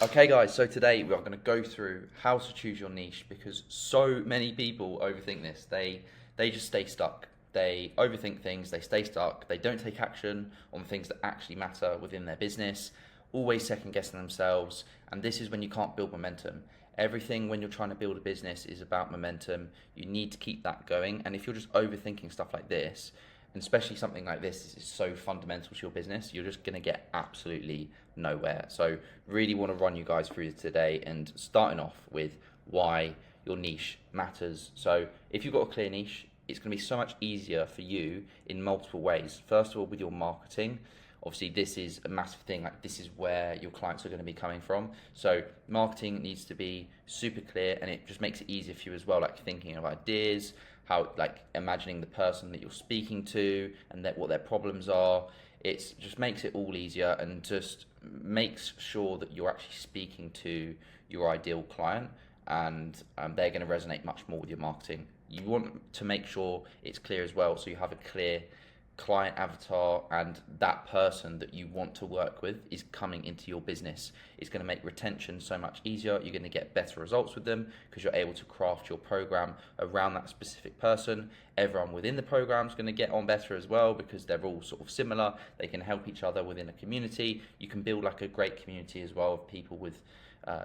Okay, guys, so today we are going to go through how to choose your niche because so many people overthink this. They just stay stuck. They overthink things, they stay stuck, they don't take action on things that actually matter within their business, always second guessing themselves, and this is when you can't build momentum. Everything when you're trying to build a business is about momentum. You need to keep that going, and if you're just overthinking stuff like this, and especially something like this is so fundamental to your business, you're just going to get absolutely nowhere. So really want to run you guys through today, and starting off with why your niche matters. So if you've got a clear niche, it's going to be so much easier for you in multiple ways. First of all, with your marketing. Obviously, this is a massive thing. Like, this is where your clients are going to be coming from. So marketing needs to be super clear, and it just makes it easier for you as well, like thinking of ideas, how, like, imagining the person that you're speaking to and what their problems are. It just makes it all easier, and just makes sure that you're actually speaking to your ideal client, and they're going to resonate much more with your marketing. You want to make sure it's clear as well, so you have a clear client avatar, and that person that you want to work with is coming into your business. It's going to make retention so much easier. You're going to get better results with them because you're able to craft your program around that specific person. Everyone within the program is going to get on better as well because they're all sort of similar. They can help each other within a community. You can build like a great community as well of people with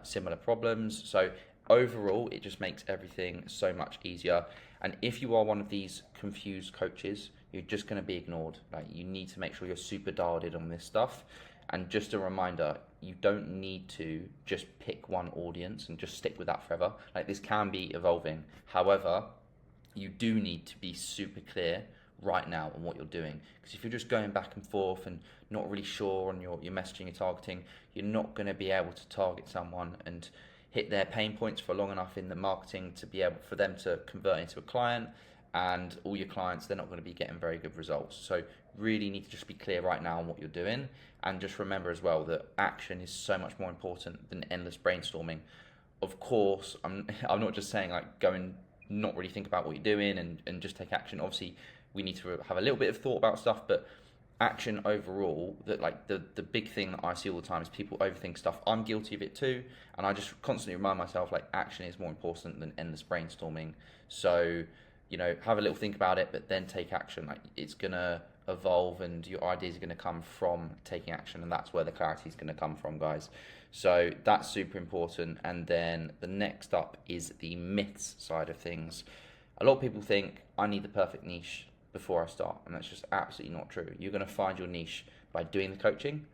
similar problems. So overall, it just makes everything so much easier. And if you are one of these confused coaches, you're just going to be ignored. Like, you need to make sure you're super dialed in on this stuff. And just a reminder, you don't need to just pick one audience and just stick with that forever. Like, this can be evolving. However, you do need to be super clear right now on what you're doing, because if you're just going back and forth and not really sure on your messaging, your targeting, you're not going to be able to target someone and hit their pain points for long enough in the marketing to be able for them to convert into a client. And all your clients, they're not going to be getting very good results. So really need to just be clear right now on what you're doing, and just remember as well that action is so much more important than endless brainstorming. Of course, I'm not just saying like go and not really think about what you're doing and just take action. Obviously, we need to have a little bit of thought about stuff, but action overall, that like the big thing that I see all the time is people overthink stuff. I'm guilty of it too, and I just constantly remind myself like action is more important than endless brainstorming. So, have a little think about it, but then take action. Like, it's gonna evolve, and your ideas are gonna come from taking action, and that's where the clarity is gonna come from, guys. So that's super important. And then the next up is the myths side of things. A lot of people think I need the perfect niche before I start, and that's just absolutely not true. You're going to find your niche by doing the coaching,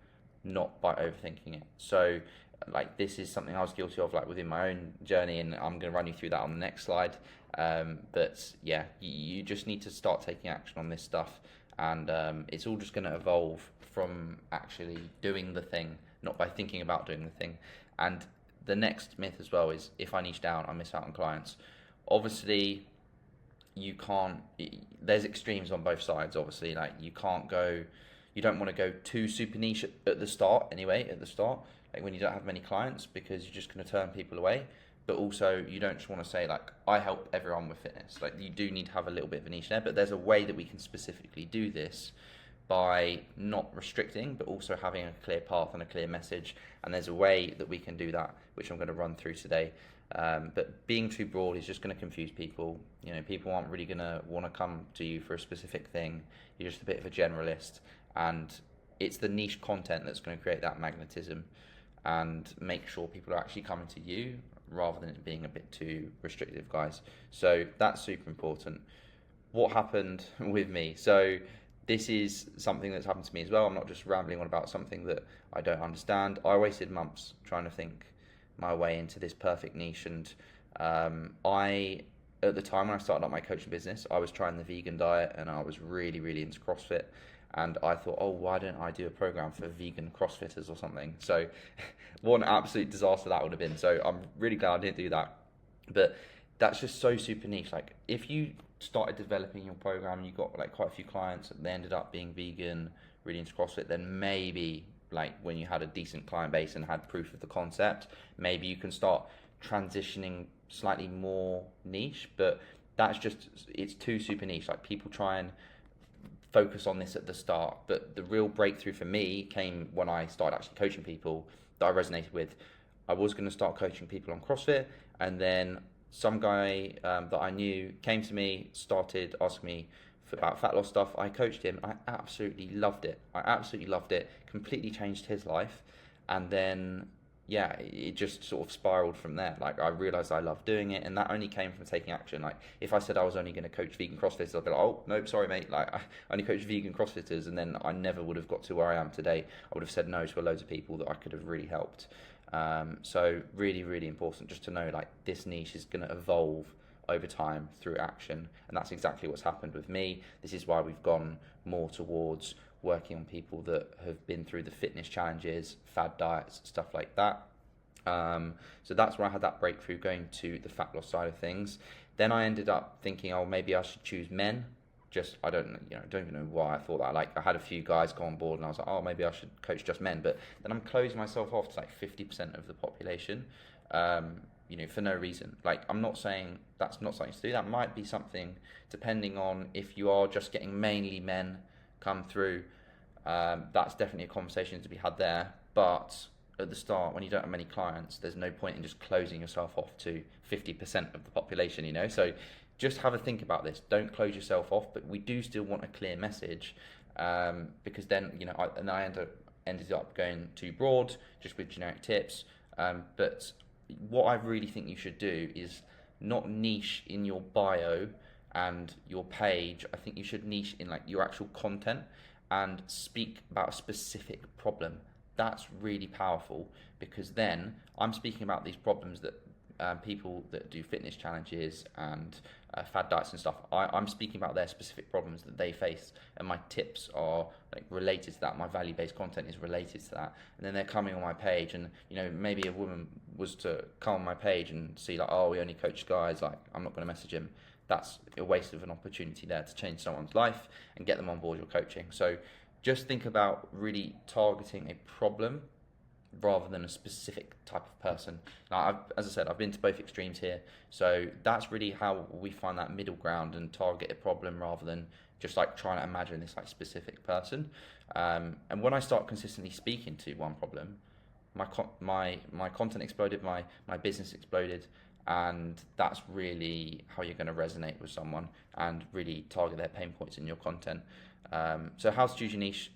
not by overthinking it. So like, this is something I was guilty of, like, within my own journey, and I'm going to run you through that on the next slide. But yeah, you just need to start taking action on this stuff, and it's all just going to evolve from actually doing the thing, not by thinking about doing the thing. And the next myth as well is, if I niche down, I miss out on clients. Obviously, you can't, there's extremes on both sides. Obviously, like, you don't want to go too super niche at the start anyway, like when you don't have many clients, because you're just going to turn people away. But also, you don't just want to say like, I help everyone with fitness. Like, you do need to have a little bit of a niche there, but there's a way that we can specifically do this by not restricting, but also having a clear path and a clear message. And there's a way that we can do that, which I'm going to run through today. But being too broad is just going to confuse people. People aren't really going to want to come to you for a specific thing. You're just a bit of a generalist, and it's the niche content that's going to create that magnetism and make sure people are actually coming to you rather than it being a bit too restrictive, guys. So that's super important. What happened with me? So this is something that's happened to me as well. I'm not just rambling on about something that I don't understand. I wasted months trying to think my way into this perfect niche, and at the time when I started up my coaching business, I was trying the vegan diet, and I was really, really into CrossFit. And I thought, oh, why don't I do a program for vegan CrossFitters or something? So what an absolute disaster that would have been. So I'm really glad I didn't do that. But that's just so super niche. Like, if you started developing your program and you got like quite a few clients and they ended up being vegan, really into CrossFit, then maybe, like, when you had a decent client base and had proof of the concept, maybe you can start transitioning slightly more niche. But it's too super niche. Like, people try and focus on this at the start, but the real breakthrough for me came when I started actually coaching people that I resonated with. I was going to start coaching people on CrossFit, and then some guy that I knew came to me, started asking me about fat loss stuff. I coached him. I absolutely loved it. Completely changed his life, and then yeah, it just sort of spiraled from there. Like I realized I loved doing it, and that only came from taking action. Like if I said I was only going to coach vegan CrossFitters, I'd be like, oh no, sorry mate, like I only coach vegan CrossFitters, and then I never would have got to where I am today. I would have said no to loads of people that I could have really helped. So really, really important just to know like this niche is going to evolve over time through action, and that's exactly what's happened with me. This is why we've gone more towards working on people that have been through the fitness challenges, fad diets, stuff like that. So that's where I had that breakthrough going to the fat loss side of things. Then I ended up thinking, oh, maybe I should choose men. Just I don't even know why I thought that. Like I had a few guys go on board, and I was like, oh, maybe I should coach just men. But then I'm closing myself off to like 50% of the population. For no reason. Like I'm not saying that's not something to do. That might be something depending on if you are just getting mainly men come through. That's definitely a conversation to be had there. But at the start, when you don't have many clients, there's no point in just closing yourself off to 50% of the population. So just have a think about this. Don't close yourself off, but we do still want a clear message, because then I ended up going too broad just with generic tips. But what I really think you should do is not niche in your bio and your page. I think you should niche in like your actual content and speak about a specific problem. That's really powerful, because then I'm speaking about these problems that people that do fitness challenges and fad diets and stuff, I'm speaking about their specific problems that they face, and my tips are like related to that. My value-based content is related to that, and then they're coming on my page, and maybe a woman was to come on my page and see like, oh, we only coach guys, like I'm not going to message him. That's a waste of an opportunity there to change someone's life and get them on board your coaching. So just think about really targeting a problem rather than a specific type of person. Now, as I said, I've been to both extremes here, so that's really how we find that middle ground and target a problem rather than just like trying to imagine this like specific person. And when I start consistently speaking to one problem, my content exploded, my business exploded, and that's really how you're going to resonate with someone and really target their pain points in your content. So how to choose your niche?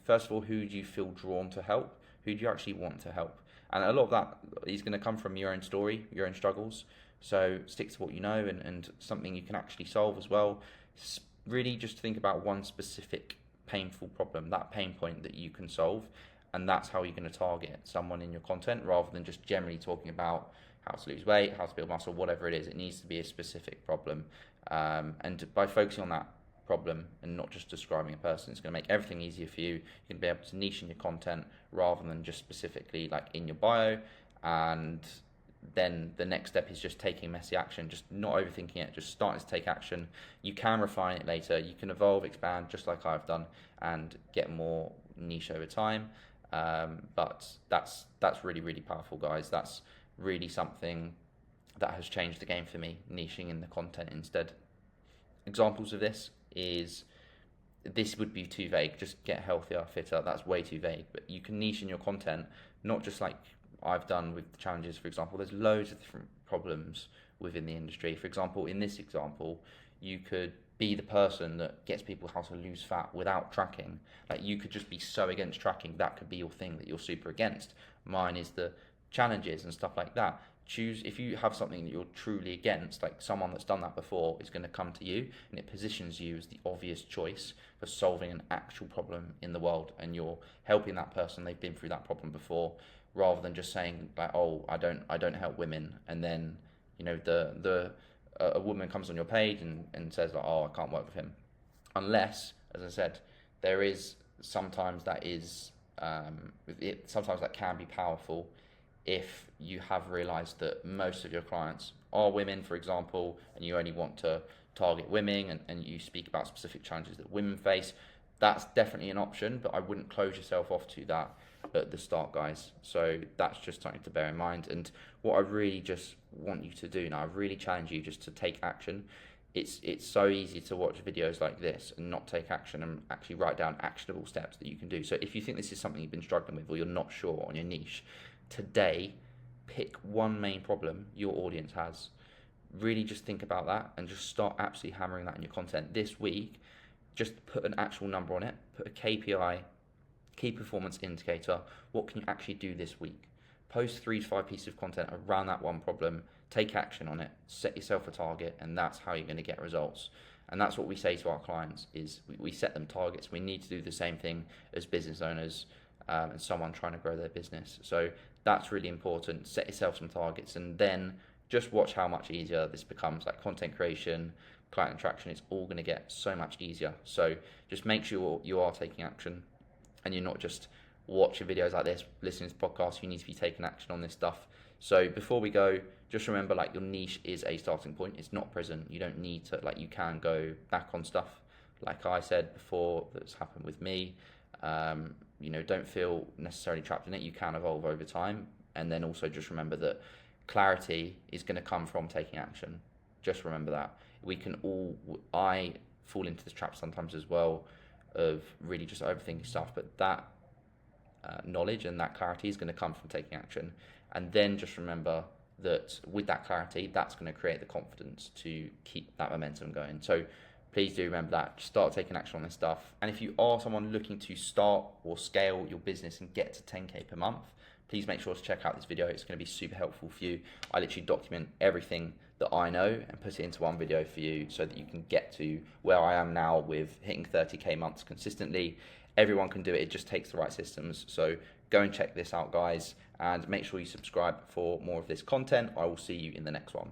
First of all, who do you feel drawn to help? Who do you actually want to help? And a lot of that is going to come from your own story, your own struggles. So stick to what you know and something you can actually solve as well. Really just think about one specific painful problem, that pain point that you can solve. And that's how you're going to target someone in your content rather than just generally talking about how to lose weight, how to build muscle, whatever it is. It needs to be a specific problem. And by focusing on that problem and not just describing a person, it's going to make everything easier for you. You're going to be able to niche in your content rather than just specifically like in your bio. And then the next step is just taking messy action, just not overthinking it, just starting to take action. You can refine it later, you can evolve, expand, just like I've done, and get more niche over time. But that's really, really powerful, guys. That's really something that has changed the game for me, niching in the content instead. Examples of this is, this would be too vague, just get healthier, fitter, that's way too vague. But you can niche in your content, not just like I've done with the challenges, for example. There's loads of different problems within the industry. For example, in this example, you could be the person that gets people how to lose fat without tracking. Like you could just be so against tracking, that could be your thing that you're super against. Mine is the challenges and stuff like that. Choose, if you have something that you're truly against, like someone that's done that before is going to come to you, and it positions you as the obvious choice for solving an actual problem in the world, and you're helping that person, they've been through that problem before, rather than just saying like, oh, I don't help women, and then a woman comes on your page and says like, oh, I can't work with him. Unless, as I said, there is sometimes that is sometimes that can be powerful if you have realized that most of your clients are women, for example, and you only want to target women, and you speak about specific challenges that women face. That's definitely an option, but I wouldn't close yourself off to that at the start, guys. So that's just something to bear in mind. And what I really just want you to do now, I really challenge you just to take action. It's so easy to watch videos like this and not take action and actually write down actionable steps that you can do. So if you think this is something you've been struggling with, or you're not sure on your niche, today pick one main problem your audience has. Really just think about that and just start absolutely hammering that in your content. This week, just put an actual number on it, put a KPI, key performance indicator. What can you actually do this week? Post 3 to 5 pieces of content around that one problem, take action on it, set yourself a target, and that's how you're going to get results. And that's what we say to our clients is we set them targets. We need to do the same thing as business owners and someone trying to grow their business. So that's really important. Set yourself some targets and then just watch how much easier this becomes. Like content creation, client attraction, it's all going to get so much easier. So just make sure you are taking action and you're not just watching videos like this, listening to podcasts. You need to be taking action on this stuff. So before we go, just remember, like, your niche is a starting point. It's not prison. You don't need to, like, you can go back on stuff. Like I said before, that's happened with me. Don't feel necessarily trapped in it. You can evolve over time. And then also just remember that clarity is going to come from taking action. Just remember that. I fall into this trap sometimes as well of really just overthinking stuff, but that knowledge and that clarity is going to come from taking action. And then just remember that with that clarity, that's going to create the confidence to keep that momentum going. So please do remember that. Just start taking action on this stuff. And if you are someone looking to start or scale your business and get to 10K per month, please make sure to check out this video. It's going to be super helpful for you. I literally document everything that I know and put it into one video for you so that you can get to where I am now with hitting 30K months consistently. Everyone can do it. It just takes the right systems. So go and check this out, guys, and make sure you subscribe for more of this content. I will see you in the next one.